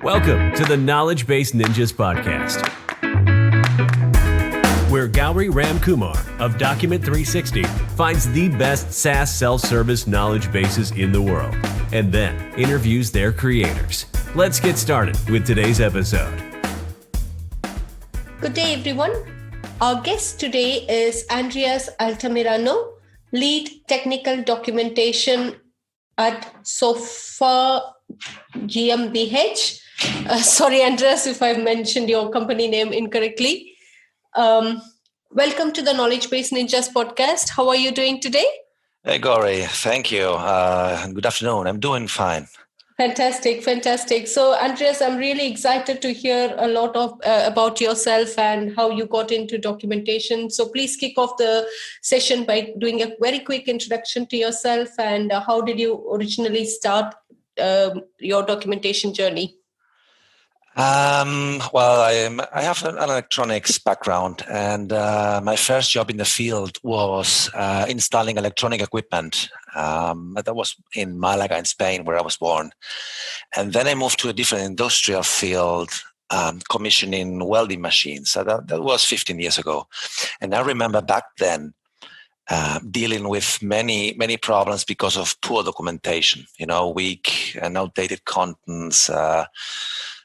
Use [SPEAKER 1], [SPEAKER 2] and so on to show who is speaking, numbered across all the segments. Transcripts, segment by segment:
[SPEAKER 1] Welcome to the Knowledge Base Ninjas podcast, where Gauri Ramkumar of Document 360 finds the best SaaS self-service knowledge bases in the world and then interviews their creators. Let's get started with today's episode.
[SPEAKER 2] Good day, everyone. Our guest today is Andreas Altamirano, Lead Technical Documentation at SOFHA GmbH. Sorry, Andreas, if I've mentioned your company name incorrectly. Welcome to the Knowledge Base Ninjas podcast. How are you doing today?
[SPEAKER 3] Hey, Gauri. Thank you. Good afternoon. I'm doing fine.
[SPEAKER 2] Fantastic. So, Andreas, I'm really excited to hear a lot about yourself and how you got into documentation. So please kick off the session by doing a very quick introduction to yourself and how did you originally start your documentation journey?
[SPEAKER 3] I have an electronics background, and my first job in the field was installing electronic equipment. That was in Malaga in Spain, where I was born. And then I moved to a different industrial field, commissioning welding machines. So that was 15 years ago. And I remember back then dealing with many problems because of poor documentation, weak and outdated contents.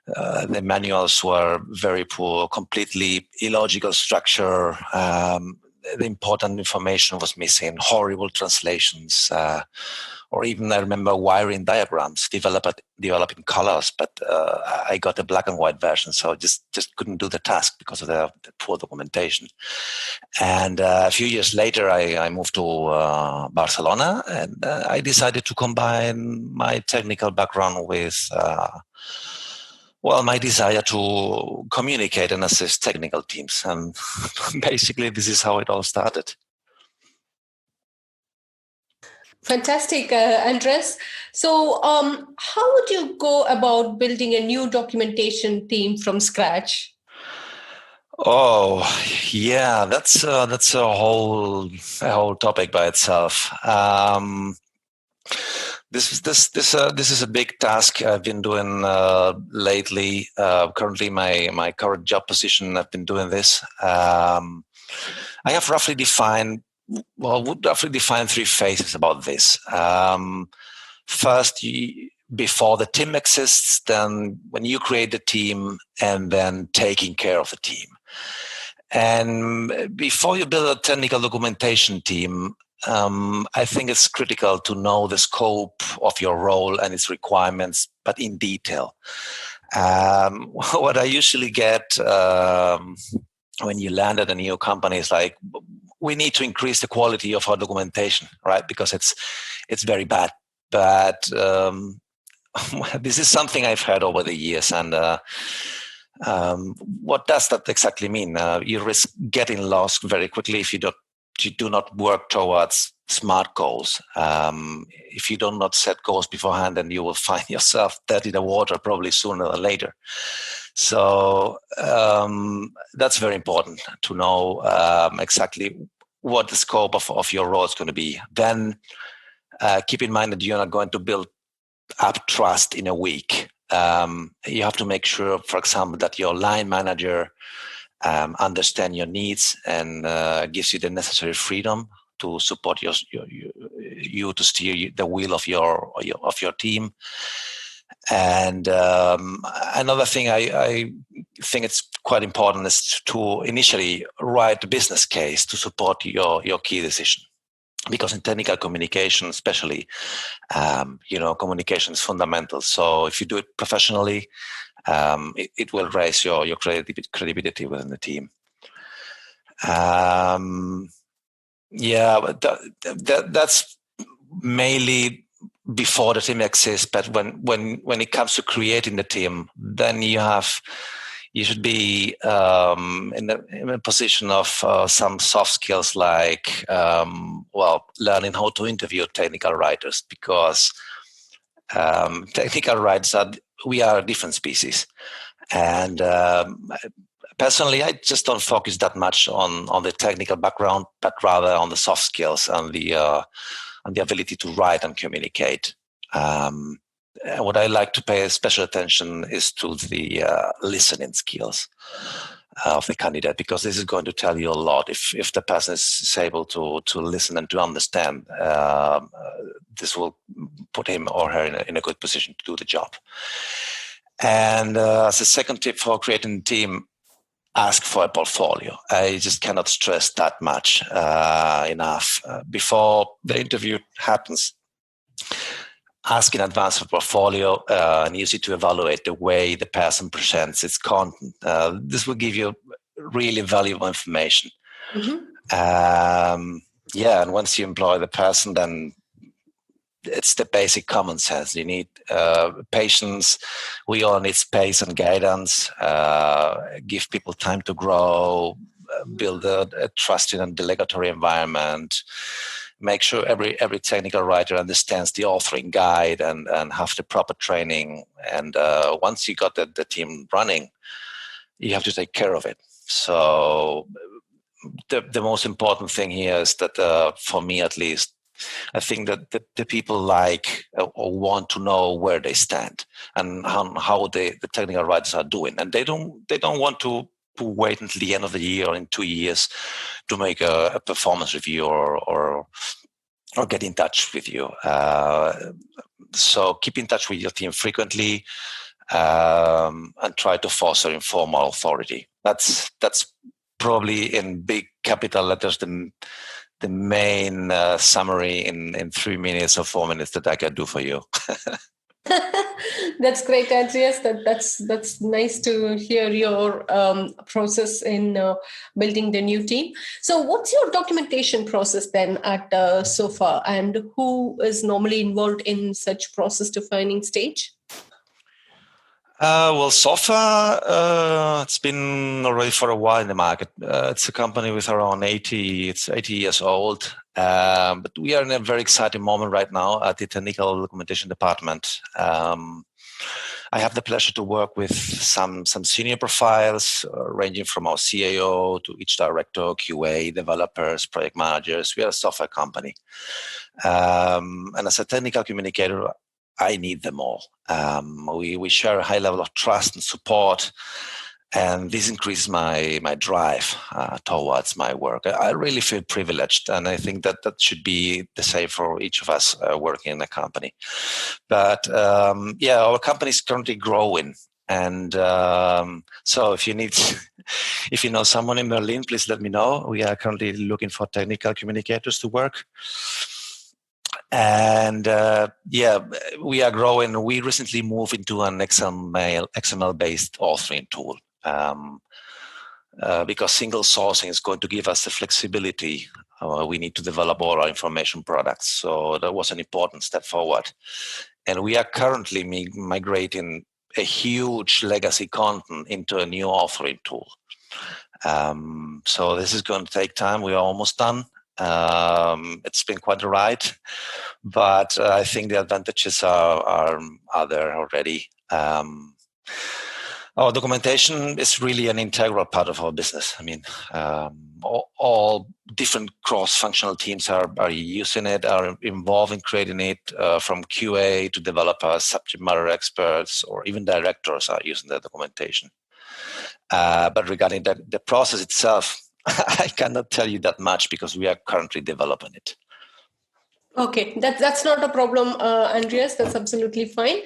[SPEAKER 3] The manuals were very poor, completely illogical structure. The important information was missing, horrible translations, or even I remember wiring diagrams developing colors, but I got a black and white version, so just couldn't do the task because of the poor documentation. And a few years later, I moved to Barcelona, and I decided to combine my technical background with my desire to communicate and assist technical teams. And basically, this is how it all started.
[SPEAKER 2] Fantastic, Andres. So how would you go about building a new documentation team from scratch?
[SPEAKER 3] Oh, yeah, that's a whole topic by itself. This is a big task I've been doing lately. Currently, my current job position, I've been doing this. I have roughly defined three phases about this. First, before the team exists, then when you create the team, and then taking care of the team. And before you build a technical documentation team, I think it's critical to know the scope of your role and its requirements, but in detail. What I usually get when you land at a new company is like, we need to increase the quality of our documentation, right? Because it's very bad. But this is something I've heard over the years, and what does that exactly mean? You risk getting lost very quickly if you do not work towards SMART goals. If you do not set goals beforehand, then you will find yourself dead in the water probably sooner or later. So that's very important to know exactly what the scope of your role is going to be. Then keep in mind that you're not going to build up trust in a week. You have to make sure, for example, that your line manager understand your needs and gives you the necessary freedom to support you to steer the wheel of your team. And another thing I think it's quite important is to initially write a business case to support your key decision. Because in technical communication, especially, communication is fundamental. So if you do it professionally, it will raise your credibility within the team. But that's mainly before the team exists. But when it comes to creating the team, then you should be in a position of some soft skills like learning how to interview technical writers, because technical writers we are a different species. And personally, I just don't focus that much on the technical background, but rather on the soft skills and the ability to write and communicate. what I like to pay special attention is to the listening skills of the candidate, because this is going to tell you a lot. If the person is able to listen and to understand, this will put him or her in a good position to do the job. And as a second tip for creating a team, ask for a portfolio. I just cannot stress that much enough. Before the interview happens, ask in advance for portfolio and use it to evaluate the way the person presents its content. This will give you really valuable information. And once you employ the person, then it's the basic common sense. You need patience. We all need space and guidance. Give people time to grow. Build a trusting and delegatory environment. Make sure every technical writer understands the authoring guide and have the proper training. And once you got the team running, you have to take care of it. So the most important thing here is that, for me at least, I think that the people like or want to know where they stand and how the technical writers are doing, and they don't want to wait until the end of the year or in 2 years to make a performance review or get in touch with you. So keep in touch with your team frequently and try to foster informal authority. That's probably in big capital letters the main summary in 3 minutes or 4 minutes that I can do for you.
[SPEAKER 2] That's great, Andreas. That's nice to hear your process in building the new team. So what's your documentation process then at SOFHA, and who is normally involved in such process defining stage?
[SPEAKER 3] Well, SOFHA, it's been already for a while in the market. It's a company with around 80 years old. But we are in a very exciting moment right now at the technical documentation department. I have the pleasure to work with some senior profiles, ranging from our CAO to each director, QA, developers, project managers. We are a software company. And as a technical communicator, I need them all. We share a high level of trust and support, and this increases my drive towards my work. I really feel privileged, and I think that should be the same for each of us working in a company. But our company is currently growing, and so if you know someone in Berlin, please let me know. We are currently looking for technical communicators to work. And we are growing. We recently moved into an XML-based authoring tool because single sourcing is going to give us the flexibility we need to develop all our information products. So that was an important step forward. And we are currently migrating a huge legacy content into a new authoring tool. So this is going to take time. We are almost done. It's been quite a ride, but I think the advantages are there already. Our documentation is really an integral part of our business. I mean, all different cross-functional teams are using it, are involved in creating it, from QA to developers, subject matter experts, or even directors are using the documentation. But regarding the process itself, I cannot tell you that much because we are currently developing it.
[SPEAKER 2] Okay, that's not a problem, Andreas. That's absolutely fine.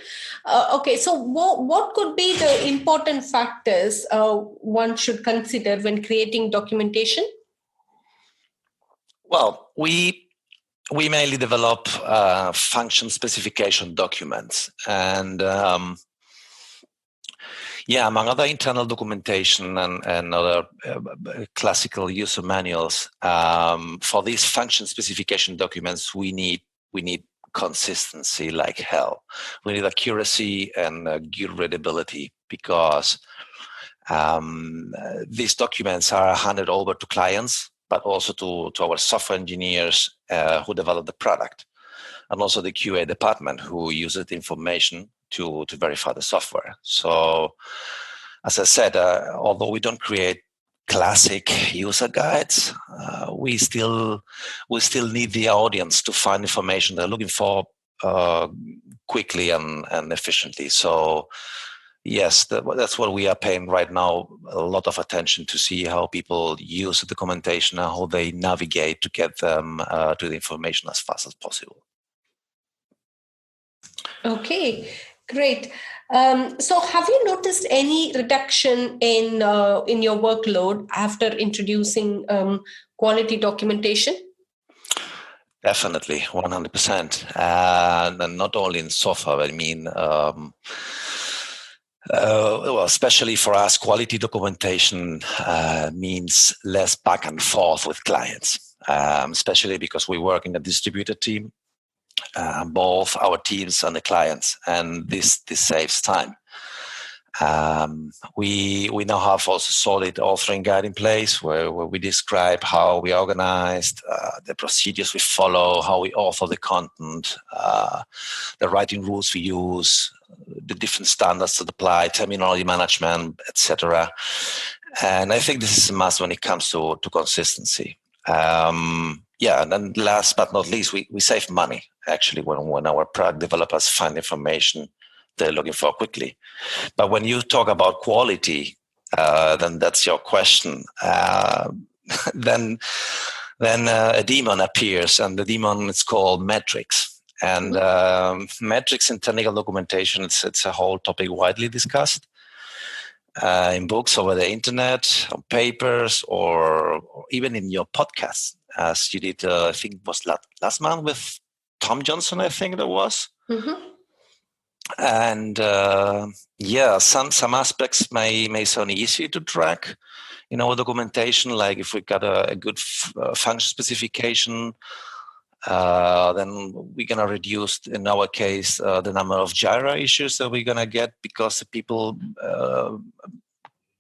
[SPEAKER 2] Okay, so what could be the important factors one should consider when creating documentation?
[SPEAKER 3] Well, we mainly develop function specification documents, and among other internal documentation and other classical user manuals, for these function specification documents, we need consistency like hell. We need accuracy and good readability, because these documents are handed over to clients, but also to our software engineers who develop the product, and also the QA department who uses the information to verify the software. So, as I said, although we don't create classic user guides, we still need the audience to find information they're looking for quickly and efficiently. So yes, that's what we are paying right now, a lot of attention to see how people use the documentation and how they navigate to get them to the information as fast as possible.
[SPEAKER 2] Okay, great. So have you noticed any reduction in your workload after introducing quality documentation?
[SPEAKER 3] Definitely, 100%. And not only in SOFHA, I mean, well, especially for us, quality documentation means less back and forth with clients, especially because we work in a distributed team, both our teams and the clients, and this saves time. We now have also solid authoring guide in place where we describe how we organized, the procedures we follow, how we author the content, the writing rules we use, the different standards that apply, terminology management, etc. And I think this is a must when it comes to consistency. And then last but not least, we save money actually when our product developers find information they're looking for quickly. But when you talk about quality, then that's your question. Then a demon appears, and the demon is called metrics. And metrics in technical documentation, it's a whole topic widely discussed in books, over the internet, on papers, or even in your podcast, as you did, I think it was last month with Tom Johnson, I think there was. Mm-hmm. And some aspects may sound easy to track in our documentation, like if we got a good function specification, then we're going to reduce, in our case, the number of Jira issues that we're going to get because the people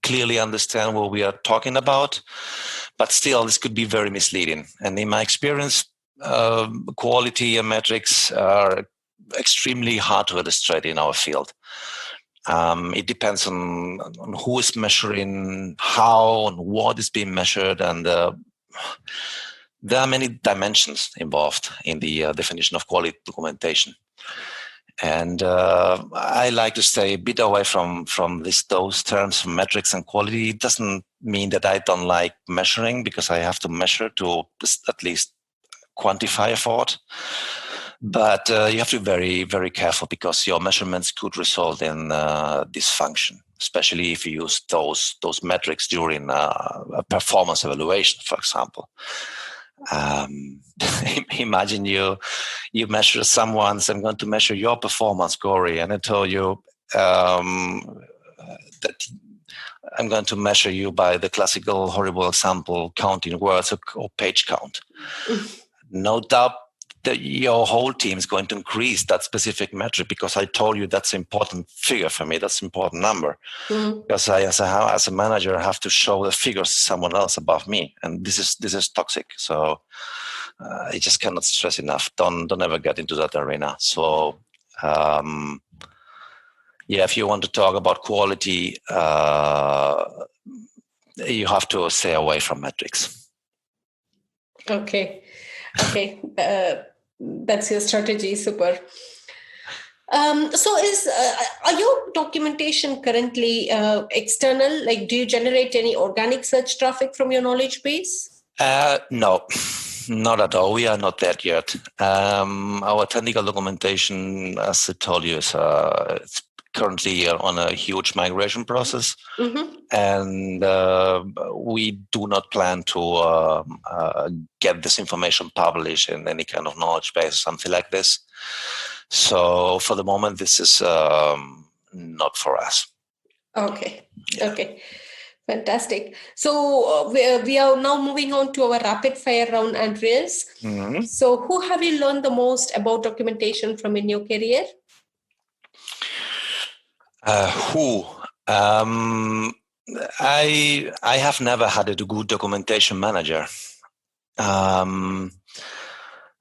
[SPEAKER 3] clearly understand what we are talking about. But still, this could be very misleading. And in my experience, quality and metrics are extremely hard to illustrate in our field. It depends on who is measuring, how and what is being measured, and there are many dimensions involved in the definition of quality documentation. And I like to stay a bit away from those terms, metrics and quality. It doesn't mean that I don't like measuring, because I have to measure to at least quantify effort. But you have to be very, very careful, because your measurements could result in dysfunction, especially if you use those metrics during a performance evaluation, for example. Imagine you measure someone, so I'm going to measure your performance, Corey, and I tell you that I'm going to measure you by the classical horrible example, counting words or page count. No doubt that your whole team is going to increase that specific metric, because I told you that's an important figure for me, that's an important number. Because I, as a manager, have to show the figures to someone else above me, and this is toxic. So I just cannot stress enough. Don't ever get into that arena. So if you want to talk about quality, you have to stay away from metrics.
[SPEAKER 2] Okay. That's your strategy. Super. So are your documentation currently external? Like, do you generate any organic search traffic from your knowledge base?
[SPEAKER 3] No, not at all. We are not there yet. Our technical documentation, as I told you, is it's currently on a huge migration process. Mm-hmm. And we do not plan to get this information published in any kind of knowledge base, something like this. So for the moment, this is not for us.
[SPEAKER 2] Okay. Yeah. Okay. Fantastic. So we are now moving on to our rapid fire round, Andreas. Mm-hmm. So who have you learned the most about documentation from in your career?
[SPEAKER 3] I have never had a good documentation manager.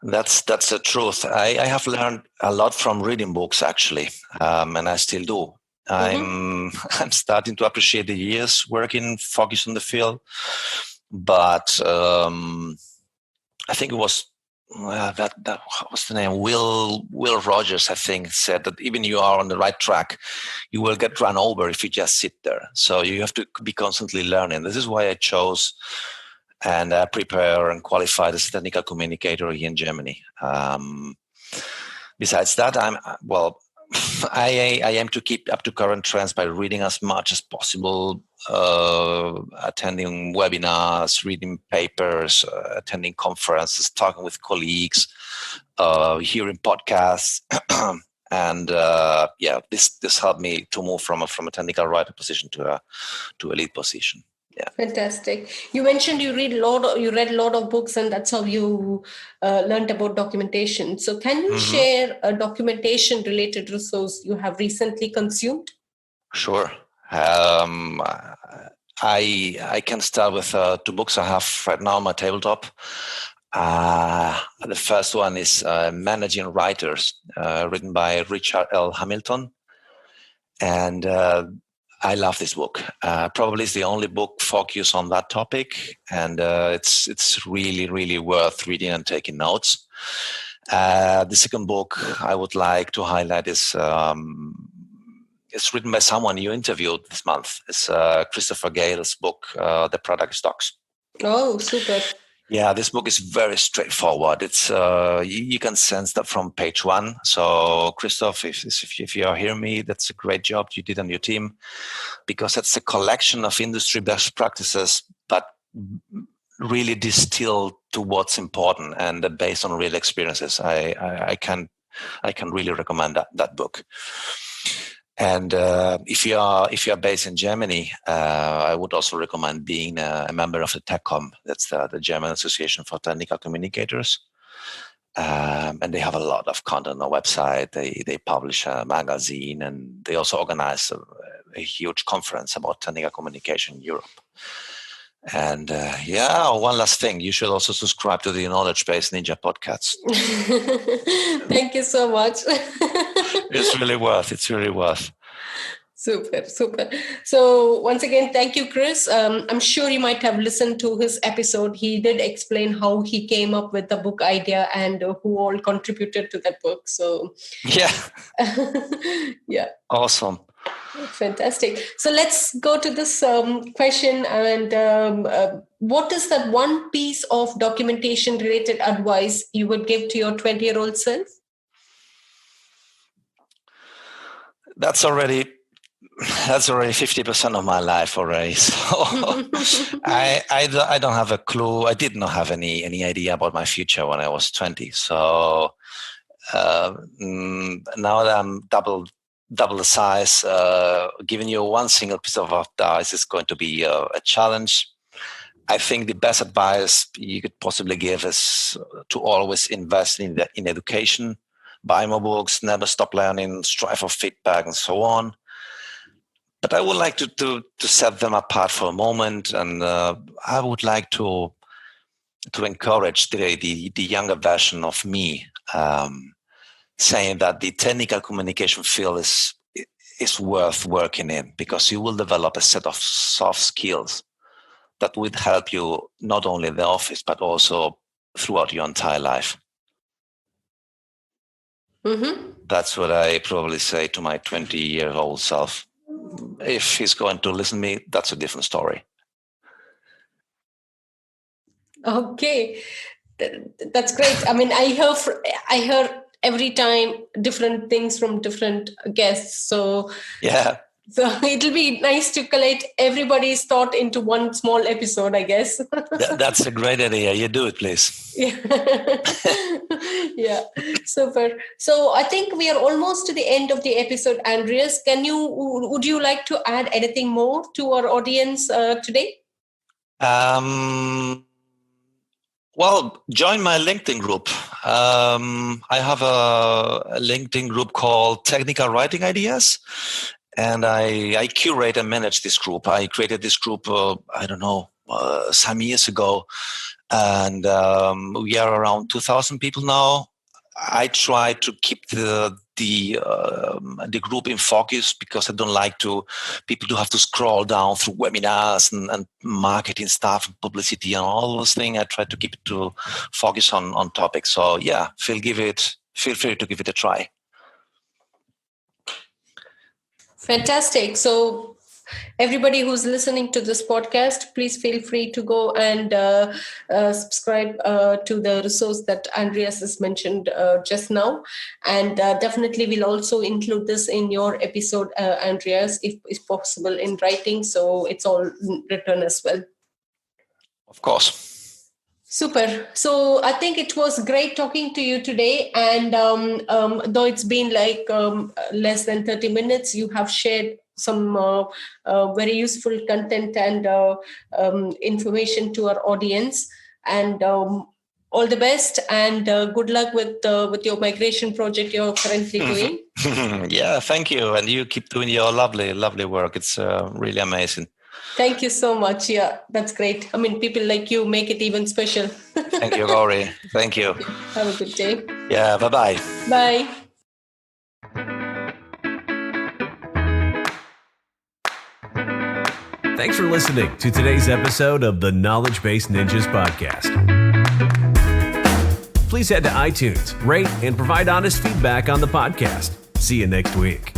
[SPEAKER 3] That's the truth. I have learned a lot from reading books, actually, and I still do. Mm-hmm. I'm starting to appreciate the years working, focused on the field, but I think it was what's the name? Will Rogers, I think, said that even you are on the right track, you will get run over if you just sit there. So you have to be constantly learning. This is why I chose and prepare and qualified as a technical communicator here in Germany. Besides that, I aim to keep up to current trends by reading as much as possible, attending webinars, reading papers, attending conferences, talking with colleagues, hearing podcasts, and this helped me to move from a technical writer position to a lead position. Yeah.
[SPEAKER 2] Fantastic. You mentioned you read a lot of books, and that's how you learned about documentation. So can you share a documentation related resource you have recently consumed?
[SPEAKER 3] Sure. I can start with 2 books I have right now on my tabletop. The first one is Managing Writers, written by Richard L. Hamilton. And I love this book. Probably it's the only book focused on that topic, and it's really, really worth reading and taking notes. The second book I would like to highlight is it's written by someone you interviewed this month. It's Christopher Gale's book, The Product Stocks.
[SPEAKER 2] Oh, super.
[SPEAKER 3] Yeah, this book is very straightforward. It's you can sense that from page 1. So, Christoph, if you are hearing me, that's a great job you did on your team, because it's a collection of industry best practices, but really distilled to what's important and based on real experiences. I can really recommend that book. And if you are based in Germany, I would also recommend being a member of the TechCom. That's the German Association for Technical Communicators. And they have a lot of content on their website. They publish a magazine, and they also organize a huge conference about technical communication in Europe. And one last thing, you should also subscribe to the Knowledge Base Ninja podcast.
[SPEAKER 2] Thank you so much.
[SPEAKER 3] It's really worth.
[SPEAKER 2] Super. So once again, thank you, Chris. I'm sure you might have listened to his episode. He did explain how he came up with the book idea and who all contributed to that book. So
[SPEAKER 3] yeah.
[SPEAKER 2] Yeah.
[SPEAKER 3] Awesome.
[SPEAKER 2] Fantastic. So let's go to this question. And what is that one piece of documentation related advice you would give to your 20-year-old self?
[SPEAKER 3] That's already 50% of my life already. So I don't have a clue. I did not have any idea about my future when I was 20. So now that I'm double the size, giving you one single piece of advice is going to be a challenge. I think the best advice you could possibly give is to always invest in education, buy more books, never stop learning, strive for feedback, and so on. But I would like to set them apart for a moment, and I would like to encourage the younger version of me, saying that the technical communication field is worth working in, because you will develop a set of soft skills that would help you not only in the office but also throughout your entire life. Mm-hmm. That's what I probably say to my 20-year-old self. If he's going to listen to me, that's a different story.
[SPEAKER 2] Okay, that's great. I mean, I hear every time different things from different guests. So
[SPEAKER 3] yeah.
[SPEAKER 2] So it'll be nice to collate everybody's thought into one small episode, I guess.
[SPEAKER 3] That's a great idea. You do it, please.
[SPEAKER 2] Yeah. Yeah, super. So I think we are almost to the end of the episode, Andreas. Would you like to add anything more to our audience today?
[SPEAKER 3] Well, join my LinkedIn group. I have a LinkedIn group called Technical Writing Ideas. And I curate and manage this group. I created this group, some years ago. And we are around 2,000 people now. I try to keep the group in focus, because I don't like people to have to scroll down through webinars and marketing stuff and publicity and all those things. I try to keep it to focus on topics. So yeah, feel free to give it a try.
[SPEAKER 2] Fantastic. So everybody who's listening to this podcast, please feel free to go and subscribe to the resource that Andreas has mentioned just now. And definitely we'll also include this in your episode, Andreas, if possible, in writing. So it's all written as well.
[SPEAKER 3] Of course.
[SPEAKER 2] Super. So I think it was great talking to you today. And though it's been like less than 30 minutes, you have shared some very useful content and information to our audience. And all the best, and good luck with your migration project you're currently doing.
[SPEAKER 3] Yeah, thank you. And you keep doing your lovely, lovely work. It's really amazing.
[SPEAKER 2] Thank you so much. Yeah, that's great. I mean, people like you make it even special.
[SPEAKER 3] Thank you, Rory. Thank you.
[SPEAKER 2] Have a good day.
[SPEAKER 3] Yeah, bye-bye.
[SPEAKER 2] Bye.
[SPEAKER 1] Thanks for listening to today's episode of the Knowledge Base Ninjas podcast. Please head to iTunes, rate, and provide honest feedback on the podcast. See you next week.